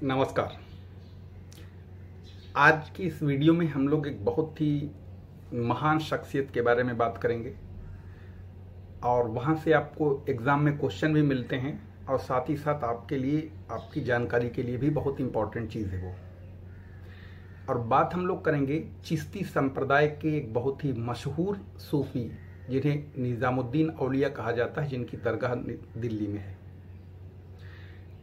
नमस्कार। आज की इस वीडियो में हम लोग एक बहुत ही महान शख्सियत के बारे में बात करेंगे और वहाँ से आपको एग्ज़ाम में क्वेश्चन भी मिलते हैं और साथ ही साथ आपके लिए, आपकी जानकारी के लिए भी बहुत इंपॉर्टेंट चीज़ है वो। और बात हम लोग करेंगे चिश्ती संप्रदाय के एक बहुत ही मशहूर सूफ़ी जिन्हें निज़ामुद्दीन औलिया कहा जाता है, जिनकी दरगाह दिल्ली में है।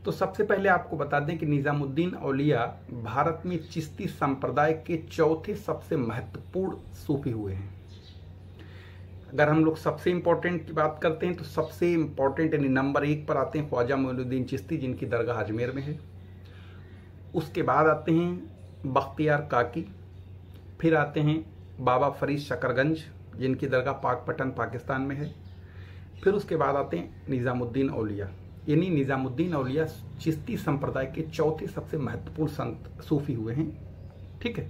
तो सबसे पहले आपको बता दें कि निज़ामुद्दीन औलिया भारत में चिश्ती संप्रदाय के चौथे सबसे महत्वपूर्ण सूफी हुए हैं। अगर हम लोग सबसे इम्पोर्टेंट की बात करते हैं तो सबसे इम्पोर्टेंट यानी नंबर 1 पर आते हैं ख्वाजा मोइनुद्दीन चिश्ती, जिनकी दरगाह अजमेर में है। उसके बाद आते हैं बख्तियार काकी, फिर आते हैं बाबा फरीद शकरगंज, जिनकी दरगाह पाकपटन पाकिस्तान में है। फिर उसके बाद आते हैं निज़ामुद्दीन औलिया, यानी निज़ामुद्दीन औलिया चिश्ती संप्रदाय के चौथे सबसे महत्वपूर्ण संत सूफी हुए हैं। ठीक है,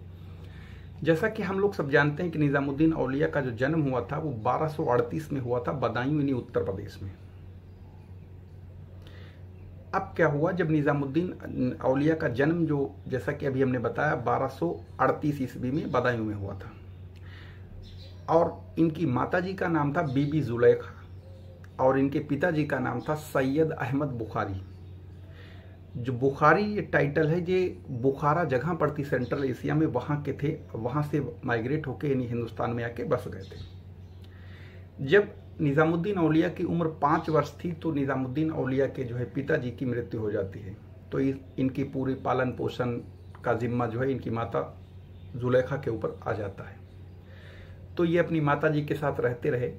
जैसा कि हम लोग सब जानते हैं कि निज़ामुद्दीन औलिया का जो जन्म हुआ था वो 1238 में हुआ था, बदायूं यानी उत्तर प्रदेश में। अब क्या हुआ, जब निज़ामुद्दीन औलिया का जन्म जो जैसा कि अभी हमने बताया 1238 ईस्वी में बदायूं में हुआ था, और इनकी माताजी का नाम था बीबी जुलेखा और इनके पिताजी का नाम था सैयद अहमद बुखारी। जो बुखारी ये टाइटल है, ये बुखारा जगह पड़ती सेंट्रल एशिया में, वहाँ के थे, वहाँ से माइग्रेट होके यानी हिंदुस्तान में आके बस गए थे। जब निज़ामुद्दीन औलिया की उम्र 5 वर्ष थी तो निज़ामुद्दीन औलिया के जो है पिताजी की मृत्यु हो जाती है। तो इनकी पूरी पालन पोषण का जिम्मा जो है इनकी माता जुलेखा के ऊपर आ जाता है। तो ये अपनी माताजी के साथ रहते रहे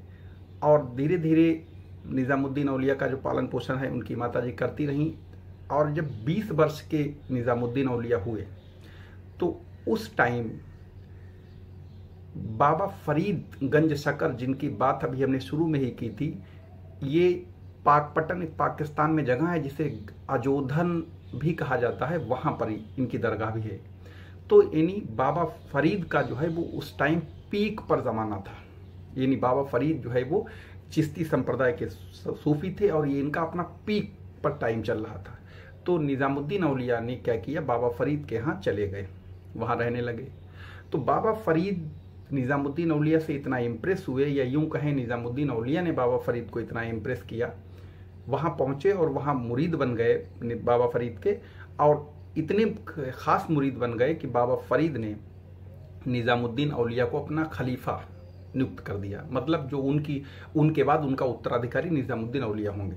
और धीरे धीरे निज़ामुद्दीन औलिया का जो पालन पोषण है उनकी माताजी करती रहीं। और जब 20 वर्ष के निज़ामुद्दीन औलिया हुए तो उस टाइम बाबा फरीद गंज शकर, जिनकी बात अभी हमने शुरू में ही की थी, ये पाकपटन एक पाकिस्तान में जगह है जिसे अजोधन भी कहा जाता है, वहाँ पर इनकी दरगाह भी है। तो यानी बाबा फरीद का जो है वो उस टाइम पीक पर ज़माना था, यानी बाबा फरीद जो है वो चिश्ती संप्रदाय के सूफी थे और ये इनका अपना पीक पर टाइम चल रहा था। तो निज़ामुद्दीन औलिया ने क्या किया, बाबा फरीद के यहाँ चले गए, वहाँ रहने लगे। तो बाबा फरीद निज़ामुद्दीन औलिया से इतना इम्प्रेस हुए, या यूँ कहें निज़ामुद्दीन औलिया ने बाबा फरीद को इतना इम्प्रेस किया, वहाँ पहुँचे और वहाँ मुरीद बन गए बाबा फरीद के, और इतने ख़ास मुरीद बन गए कि बाबा फरीद ने निज़ामुद्दीन औलिया को अपना खलीफा नियुक्त कर दिया। मतलब जो उनके बाद उनका उत्तराधिकारी निज़ामुद्दीन औलिया होंगे।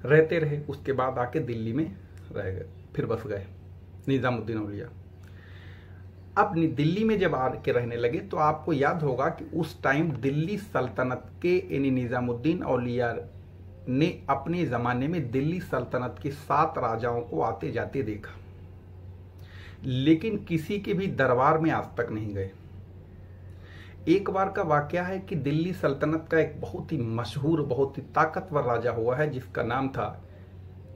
रहते रहे, उसके बाद आके दिल्ली में रह गए, फिर बस गए निज़ामुद्दीन औलिया। अब दिल्ली में जब आके रहने लगे तो आपको याद होगा कि उस टाइम दिल्ली सल्तनत के यानी निज़ामुद्दीन औलिया ने अपने ज़माने में दिल्ली सल्तनत के 7 राजाओं को आते जाते देखा, लेकिन किसी के भी दरबार में आज तक नहीं गए। एक बार का वाकया है कि दिल्ली सल्तनत का एक बहुत ही मशहूर, बहुत ही ताकतवर राजा हुआ है जिसका नाम था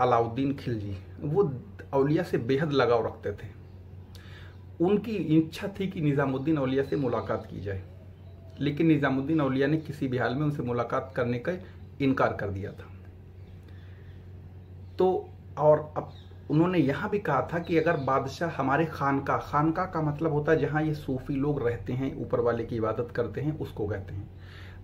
अलाउद्दीन खिलजी। वो औलिया से बेहद लगाव रखते थे। उनकी इच्छा थी कि निज़ामुद्दीन औलिया से मुलाकात की जाए, लेकिन निज़ामुद्दीन औलिया ने किसी भी हाल में उनसे मुलाकात करने का इनकार कर दिया था। तो और अब उन्होंने यहाँ भी कहा था कि अगर बादशाह हमारे खानका का मतलब होता है जहाँ ये सूफी लोग रहते हैं, ऊपर वाले की इबादत करते हैं, उसको कहते हैं।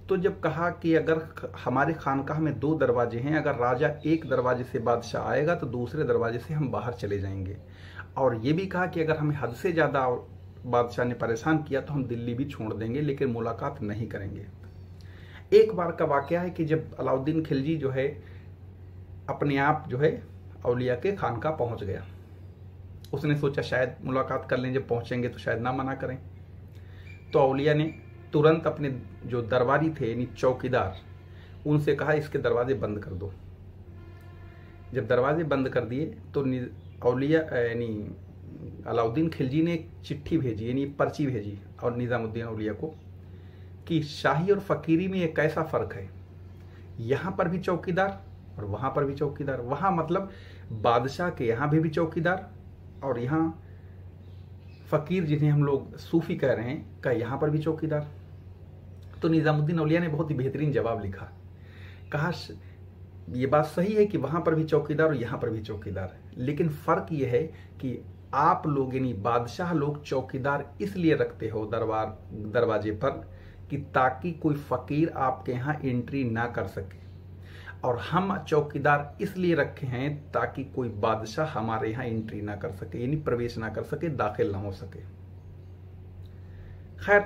तो जब कहा कि अगर हमारे खानकाह में 2 दरवाजे हैं, अगर राजा एक दरवाजे से बादशाह आएगा तो दूसरे दरवाजे से हम बाहर चले जाएंगे। और ये भी कहा कि अगर हमें हद से ज़्यादा बादशाह ने परेशान किया तो हम दिल्ली भी छोड़ देंगे, लेकिन मुलाकात नहीं करेंगे। एक बार का वाकया है कि जब अलाउद्दीन खिलजी जो है अपने आप जो है औलिया के खानका पहुंच गया, उसने सोचा शायद मुलाकात कर लें, जब पहुंचेंगे तो शायद ना मना करें। तो औलिया ने तुरंत अपने जो दरबारी थे यानी चौकीदार, उनसे कहा इसके दरवाजे बंद कर दो। जब दरवाजे बंद कर दिए तो औलिया यानी अलाउद्दीन खिलजी ने एक चिट्ठी भेजी, यानी पर्ची भेजी और निज़ामुद्दीन औलिया को, कि शाही और फकीरी में एक कैसा फ़र्क है, यहाँ पर भी चौकीदार और वहाँ पर भी चौकीदार। वहाँ मतलब बादशाह के यहाँ भी चौकीदार, और यहाँ फ़कीर जिन्हें हम लोग सूफ़ी कह रहे हैं का यहाँ पर भी चौकीदार। तो निज़ामुद्दीन औलिया ने बहुत ही बेहतरीन जवाब लिखा, कहा ये बात सही है कि वहां पर भी चौकीदार और यहां पर भी चौकीदार है, लेकिन फर्क ये है कि आप लोग यानी बादशाह लोग चौकीदार इसलिए रखते हो दरवाजे पर कि ताकि कोई फकीर आपके यहाँ एंट्री ना कर सके, और हम चौकीदार इसलिए रखे हैं ताकि कोई बादशाह हमारे यहाँ एंट्री ना कर सके, यानी प्रवेश ना कर सके, दाखिल ना हो सके। खैर,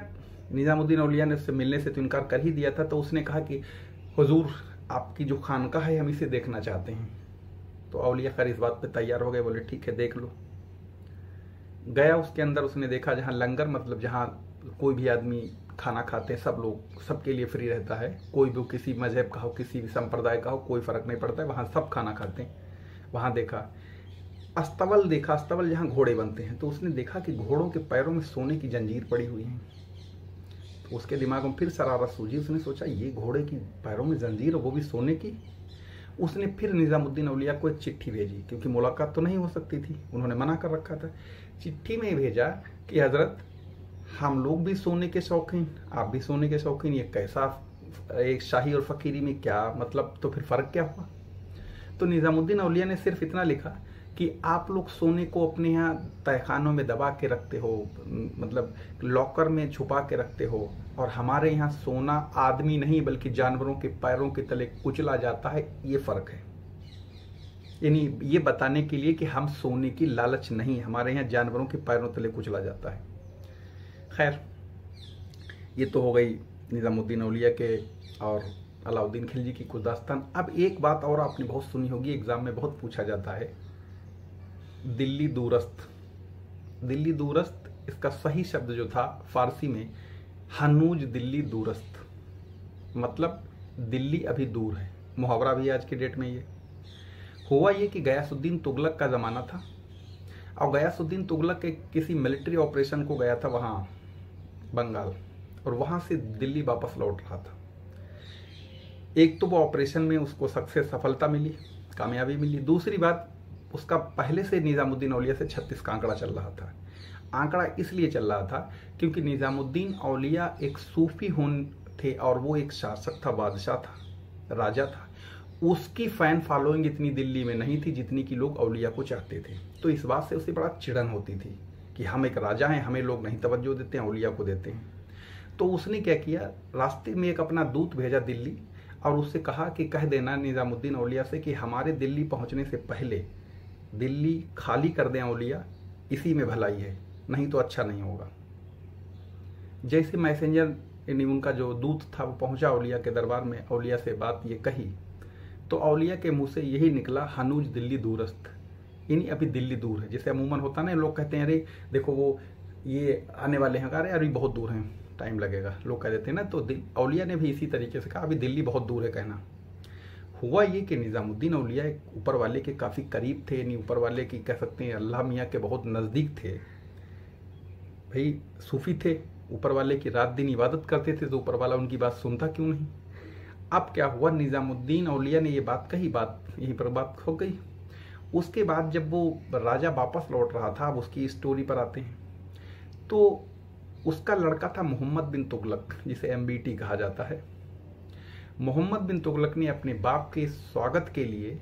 निजामुद्दीन औलिया ने उससे मिलने से तो इनकार कर ही दिया था, तो उसने कहा कि हुजूर आपकी जो खानका है हम इसे देखना चाहते हैं। तो औलिया खैर इस बात पे तैयार हो गए, बोले ठीक है देख लो। गया उसके अंदर, उसने देखा जहाँ लंगर मतलब जहाँ कोई भी आदमी खाना खाते हैं, सब लोग सबके लिए फ्री रहता है, कोई भी किसी मजहब का हो किसी भी संप्रदाय का हो कोई फर्क नहीं पड़ता है, वहाँ सब खाना खाते हैं। वहाँ देखा अस्तबल, देखा अस्तबल जहाँ घोड़े बनते हैं, तो उसने देखा कि घोड़ों के पैरों में सोने की जंजीर पड़ी हुई है। तो उसके दिमाग में फिर शरारत सूझी, उसने सोचा ये घोड़े की पैरों में जंजीर, वो भी सोने की। उसने फिर निजामुद्दीन औलिया को एक चिट्ठी भेजी, क्योंकि मुलाकात तो नहीं हो सकती थी, उन्होंने मना कर रखा था। चिट्ठी में भेजा कि हजरत हम लोग भी सोने के शौकीन, आप भी सोने के शौकीन, ये कैसा एक शाही और फकीरी में क्या मतलब, तो फिर फर्क क्या हुआ। तो निजामुद्दीन औलिया ने सिर्फ इतना लिखा कि आप लोग सोने को अपने यहाँ तहखानों में दबा के रखते हो, मतलब लॉकर में छुपा के रखते हो, और हमारे यहाँ सोना आदमी नहीं बल्कि जानवरों के पैरों के तले कुचला जाता है, ये फर्क है। यानी ये बताने के लिए कि हम सोने की लालच नहीं, हमारे यहाँ जानवरों के पैरों तले कुचला जाता है। खैर, ये तो हो गई निजामुद्दीन औलिया के और अलाउद्दीन खिलजी की कुछ दास्तान। अब एक बात और आपने बहुत सुनी होगी, एग्जाम में बहुत पूछा जाता है, दिल्ली दूरस्थ। दिल्ली दूरस्थ, इसका सही शब्द जो था फारसी में हनूज दिल्ली दूरस्थ, मतलब दिल्ली अभी दूर है। मुहावरा भी आज की डेट में ये हुआ ये कि गयासुद्दीन तुगलक का ज़माना था, और गयासुद्दीन तुगलक एक किसी मिलिट्री ऑपरेशन को गया था वहाँ बंगाल, और वहाँ से दिल्ली वापस लौट रहा था। एक तो वो ऑपरेशन में उसको सफलता मिली, कामयाबी मिली। दूसरी बात, उसका पहले से निजामुद्दीन औलिया से 36 का आंकड़ा चल रहा था। आंकड़ा इसलिए चल रहा था क्योंकि निजामुद्दीन औलिया एक सूफी थे, और वो एक शासक था, बादशाह था, राजा था। उसकी फैन फॉलोइंग इतनी दिल्ली में नहीं थी जितनी कि लोग औलिया को चाहते थे। तो इस बात से उसे बड़ा चिड़न होती थी कि हम एक राजा हैं, हमें लोग नहीं तवज्जो देते हैं, औलिया को देते हैं। तो उसने क्या किया, रास्ते में एक अपना दूत भेजा दिल्ली, और उससे कहा कि कह देना निजामुद्दीन औलिया से कि हमारे दिल्ली पहुंचने से पहले दिल्ली खाली कर दें औलिया, इसी में भलाई है, नहीं तो अच्छा नहीं होगा। जैसे मैसेंजर यानी उनका जो दूत था वो पहुंचा औलिया के दरबार में, औलिया से बात ये कही, तो औलिया के मुंह से यही निकला, हनूज दिल्ली दूरस्थ, यानी अभी दिल्ली दूर है। जैसे अमूमन होता ना, लोग कहते हैं अरे देखो वो ये आने वाले हैं, अरे अभी बहुत दूर हैं, टाइम लगेगा, लोग कह देते हैं ना। तो औलिया ने भी इसी तरीके से कहा अभी दिल्ली बहुत दूर है कहना। हुआ ये कि निजामुद्दीन औलिया एक ऊपर वाले के काफ़ी करीब थे, यानी ऊपर वाले की कह सकते हैं अल्लाह मियाँ के बहुत नज़दीक थे। भाई सूफी थे, ऊपर वाले की रात दिन इबादत करते थे, तो ऊपर वाला उनकी बात सुनता क्यों नहीं। अब क्या हुआ, निजामुद्दीन औलिया ने ये बात कही, बात यहीं पर बात हो गई। उसके बाद जब वो राजा वापस लौट रहा था, अब उसकी स्टोरी पर आते हैं। तो उसका लड़का था मोहम्मद बिन तुगलक, जिसे MBT कहा जाता है। मोहम्मद बिन तुगलक ने अपने बाप के स्वागत के लिए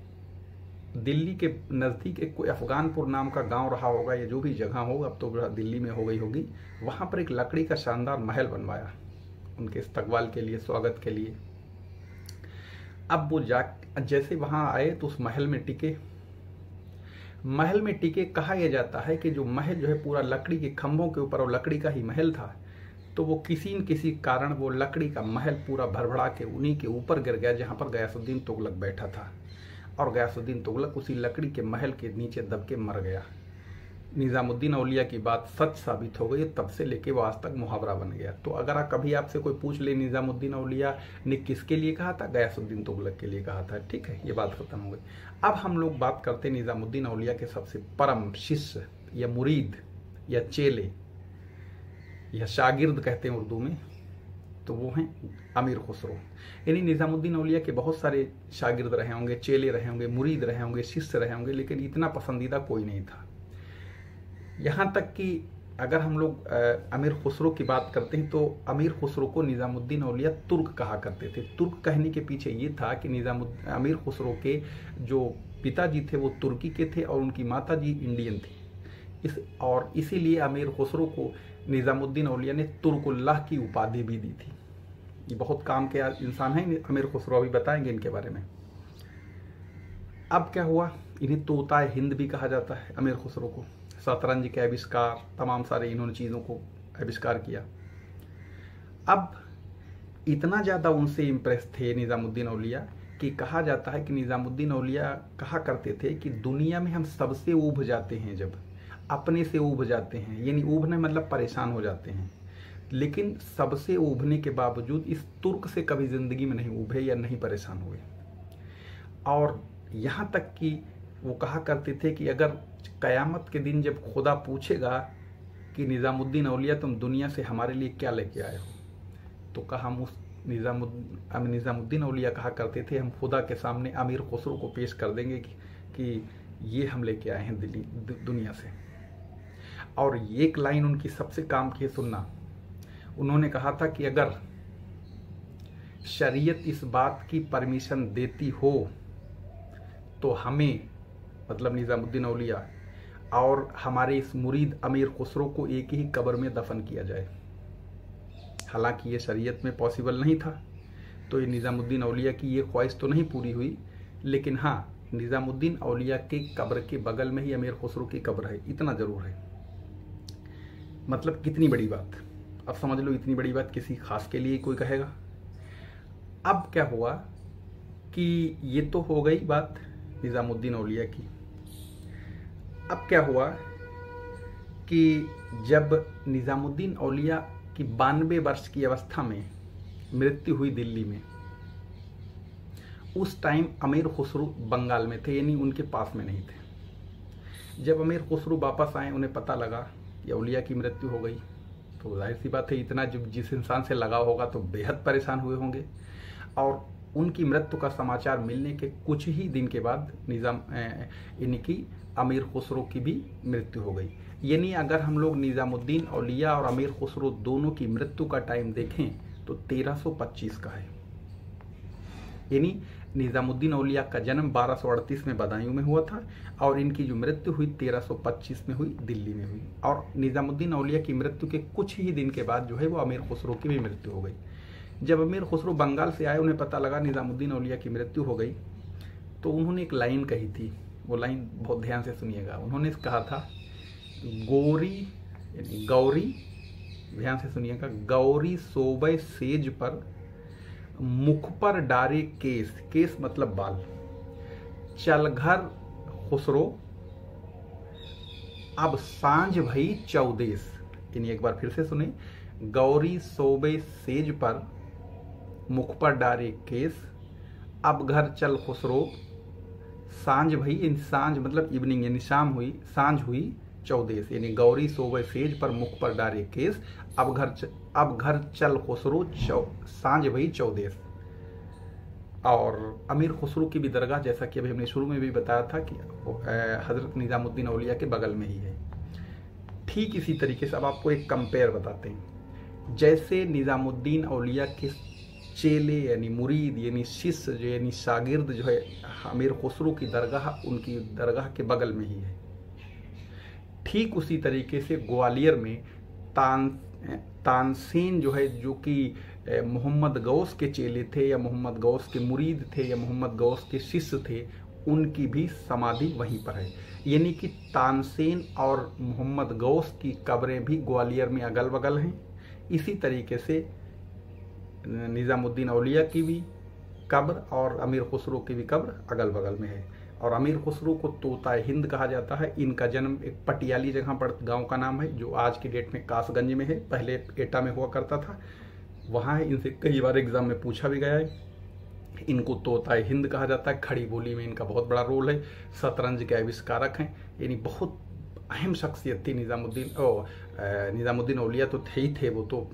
दिल्ली के नज़दीक एक कोई अफगानपुर नाम का गांव रहा होगा, या जो भी जगह हो, अब तो दिल्ली में हो गई होगी, वहाँ पर एक लकड़ी का शानदार महल बनवाया उनके इस्तकबाल के लिए, स्वागत के लिए। अब वो जैसे वहाँ आए तो उस महल में टिके। महल में टिके, कहा यह जाता है कि जो महल जो है पूरा लकड़ी के खंभों के ऊपर, और लकड़ी का ही महल था, तो वो किसी न किसी कारण वो लकड़ी का महल पूरा भरभरा के उन्हीं के ऊपर गिर गया जहाँ पर गयासुद्दीन तुगलक बैठा था, और गयासुद्दीन तुगलक उसी लकड़ी के महल के नीचे दब के मर गया। निजामुद्दीन औलिया की बात सच साबित हो गई, तब से लेके वो आज तक मुहावरा बन गया। तो अगर कभी आपसे कोई पूछ ले निजामुद्दीन औलिया ने किसके लिए कहा था, गयासुद्दीन तुगलक के लिए कहा था। ठीक है, ये बात खत्म हो गई। अब हम लोग बात करते हैं निजामुद्दीन औलिया के सबसे परम शिष्य या मुरीद या चेले या शागिर्द कहते हैं उर्दू में, तो वो हैं अमीर खुसरो। यानी निजामुद्दीन औलिया के बहुत सारे शागिर्द रहे होंगे, चेले रहे होंगे, मुरीद रहे होंगे, शिष्य रहे होंगे, लेकिन इतना पसंदीदा कोई नहीं था। यहाँ तक कि अगर हम लोग अमीर खुसरो की बात करते हैं तो अमीर खुसरो को निज़ामुद्दीन औलिया तुर्क कहा करते थे। तुर्क कहने के पीछे ये था कि अमीर खुसरो के जो पिताजी थे वो तुर्की के थे और उनकी माताजी इंडियन थी। और इसीलिए अमीर खुसरो को निज़ामुद्दीन औलिया ने तुर्कुल्लाह की उपाधि भी दी थी। ये बहुत काम के इंसान हैं अमीर खुसरो, अभी बताएंगे इनके बारे में। अब क्या हुआ, इन्हें तोताए हिंद भी कहा जाता है अमीर खुसरो को। शतरंज के आविष्कार, तमाम सारे इन्होंने चीज़ों को आविष्कार किया। अब इतना ज़्यादा उनसे इम्प्रेस थे निज़ामुद्दीन औलिया कि कहा जाता है कि निज़ामुद्दीन औलिया कहा करते थे कि दुनिया में हम सबसे ऊब जाते हैं, जब अपने से ऊब जाते हैं, यानी ऊबने मतलब परेशान हो जाते हैं, लेकिन सबसे ऊबने के बावजूद इस तुर्क से कभी ज़िंदगी में नहीं ऊबे या नहीं परेशान हुए। और यहाँ तक कि वो कहा करते थे कि अगर क़यामत के दिन जब खुदा पूछेगा कि निज़ामुद्दीन औलिया तुम दुनिया से हमारे लिए क्या लेके आए हो, तो कहा हम उस निज़ामुद्दीन औलिया कहा करते थे हम खुदा के सामने अमीर खुसरो को पेश कर देंगे कि ये हम लेके आए हैं दुनिया से। और एक लाइन उनकी सबसे काम की सुनना, उन्होंने कहा था कि अगर शरीयत इस बात की परमिशन देती हो तो हमें, मतलब निज़ामुद्दीन औलिया और हमारे इस मुरीद अमीर खुसरो को एक ही कब्र में दफन किया जाए। हालांकि ये शरीयत में पॉसिबल नहीं था, तो ये निज़ामुद्दीन औलिया की ये ख्वाहिश तो नहीं पूरी हुई, लेकिन हाँ, निज़ामुद्दीन औलिया के कब्र के बगल में ही अमीर खुसरो की कब्र है, इतना ज़रूर है। मतलब कितनी बड़ी बात, अब समझ लो इतनी बड़ी बात किसी खास के लिए कोई कहेगा। अब क्या हुआ कि ये तो हो गई बात निज़ामुद्दीन औलिया की। अब क्या हुआ कि जब निज़ामुद्दीन औलिया की 92 वर्ष की अवस्था में मृत्यु हुई दिल्ली में, उस टाइम अमीर खुसरो बंगाल में थे, यानी उनके पास में नहीं थे। जब अमीर खुसरो वापस आए, उन्हें पता लगा कि औलिया की मृत्यु हो गई, तो जाहिर सी बात है इतना जब जिस इंसान से लगाव होगा तो बेहद परेशान हुए होंगे। और उनकी मृत्यु का समाचार मिलने के कुछ ही दिन के बाद इनकी अमीर खुसरो की भी मृत्यु हो गई। यानी अगर हम लोग निज़ामुद्दीन औलिया और अमीर खुसरो दोनों की मृत्यु का टाइम देखें तो 1325 का है। यानी निज़ामुद्दीन औलिया का जन्म 1238 में बदायूं में हुआ था और इनकी जो मृत्यु हुई 1325 में हुई, दिल्ली में हुई। और निज़ामुद्दीन औलिया की मृत्यु के कुछ ही दिन के बाद जो है वो अमीर खुसरो की भी मृत्यु हो गई। जब अमीर खुसरो बंगाल से आए, उन्हें पता लगा निज़ामुद्दीन औलिया की मृत्यु हो गई, तो उन्होंने एक लाइन कही थी, वो लाइन बहुत ध्यान से सुनिएगा। उन्होंने कहा था गौरी, ध्यान से सुनिएगा, गौरी सोबे सेज पर मुख पर डारे केस, केस मतलब बाल, चल घर खुसरो अब सांझ भई चौदेस। यानी एक बार फिर से सुने, गौरी सोबे सेज पर मुख पर डारे केस, अब घर चल खुसरो सांझ भई, इन सांझ मतलब इवनिंग, यानी शाम हुई, सांझ हुई चौदेस। यानी गौरी सोबे सेज पर मुख पर डारे केस, अब घर चल खुसरो सांझ भई चौदेस। और अमीर खुसरो की भी दरगाह, जैसा कि अभी हमने शुरू में भी बताया था कि हजरत निज़ामुद्दीन औलिया के बगल में ही है। ठीक इसी तरीके से अब आपको एक कंपेयर बताते हैं। जैसे निज़ामुद्दीन औलिया के चेले यानी मुरीद यानी शिष्य जो यानी शागिर्द जो है अमीर खुसरो की दरगाह, उनकी दरगाह के बगल में ही है। ठीक उसी तरीके से ग्वालियर में तानसेन जो है, जो कि मोहम्मद गौस के चेले थे या मोहम्मद गौस के मुरीद थे या मोहम्मद गौस के शिष्य थे, उनकी भी समाधि वहीं पर है। यानी कि तानसेन और मोहम्मद गौस की कब्रें भी ग्वालियर में अगल बगल हैं। इसी तरीके से निज़ामुद्दीन औलिया की भी कब्र और अमीर खुसरो की भी कब्र अगल बगल में है। और अमीर खुसरो को तोताए हिंद कहा जाता है। इनका जन्म एक पटियाली जगह पर, गांव का नाम है, जो आज की डेट में कासगंज में है, पहले एटा में हुआ करता था, वहाँ है। इनसे कई बार एग्जाम में पूछा भी गया है। इनको तोताए हिंद कहा जाता है। खड़ी बोली में इनका बहुत बड़ा रोल है। शतरंज के आविष्कारक हैं। यानी बहुत अहम शख्सियत थी निज़ामुद्दीन औलिया तो थे ही थे, वो तो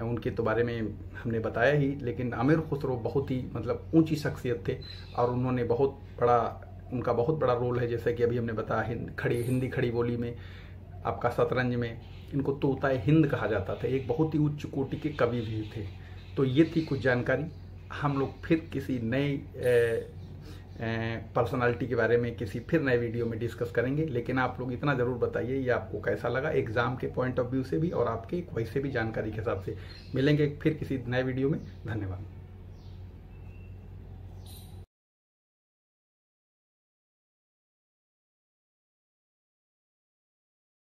उनके तो बारे में हमने बताया ही, लेकिन अमीर खुसरो बहुत ही मतलब ऊंची शख्सियत थे और उन्होंने उनका बहुत बड़ा रोल है। जैसे कि अभी हमने बताया हिंदी खड़ी बोली में आपका शतरंज में इनको तोताए हिंद कहा जाता था, एक बहुत ही उच्च कोटि के कवि भी थे। तो ये थी कुछ जानकारी। हम लोग फिर किसी नए पर्सनालिटी के बारे में किसी फिर नए वीडियो में डिस्कस करेंगे। लेकिन आप लोग इतना ज़रूर बताइए ये आपको कैसा लगा, एग्ज़ाम के पॉइंट ऑफ व्यू से भी और आपके वैसे भी जानकारी के हिसाब से। मिलेंगे फिर किसी नए वीडियो में। धन्यवाद।